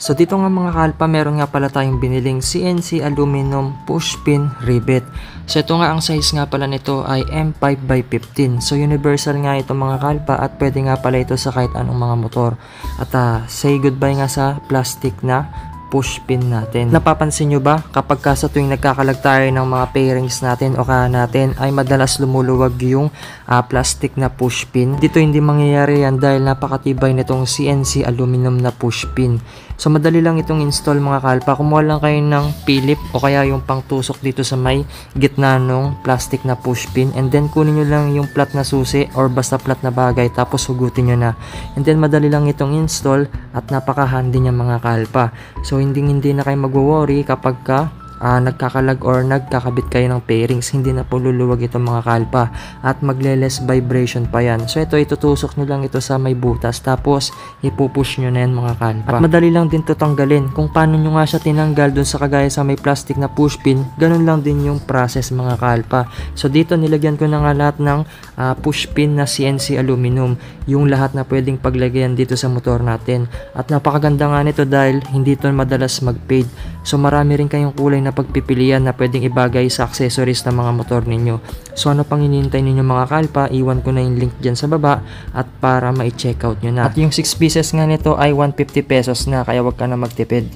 So dito nga mga kalpa, meron nga pala tayong biniling CNC aluminum push pin rivet. So ito nga, ang size nga pala nito ay M5x15. So universal nga ito mga kalpa, at pwede nga pala ito sa kahit anong mga motor. At say goodbye nga sa plastic na push pin natin. Napapansin nyo ba, kapag sa tuwing nagkakalag tayo ng mga pairings natin o kaya natin, ay madalas lumuluwag yung plastic na push pin? Dito hindi mangyayari yan dahil napakatibay nitong CNC aluminum na push pin. So madali lang itong install mga kalpa. Kumuha lang kayo ng Philip o kaya yung pangtusok dito sa may gitna ng plastic na push pin, and then kunin nyo lang yung flat na susi or basta flat na bagay, tapos hugutin nyo na, and then madali lang itong install at napaka-handy niya mga kalpa. So hindi na kayo magwo-worry kapag nagkakalag or nagkakabit kayo ng pairings. Hindi na po luluwag ito mga kalpa, at magle-less vibration pa yan. So ito, itutusok nyo lang ito sa may butas, tapos ipupush nyo na yan mga kalpa. At madali lang din ito tanggalin. Kung paano nyo nga siya tinanggal dun sa kagaya sa may plastic na push pin, ganun lang din yung process mga kalpa. So dito nilagyan ko na nga lahat ng push pin na CNC aluminum, yung lahat na pwedeng paglagyan dito sa motor natin. At napakaganda nga nito dahil hindi ito madalas mag-fade. So marami rin kayong kulay na pagpipilian na pwedeng ibagay sa accessories ng mga motor ninyo. So ano pang hinihintay ninyo mga kalpa, iwan ko na yung link dyan sa baba, at para ma-check out nyo na. At yung 6 pieces nga nito ay 150 pesos na, kaya wag ka na magtipid.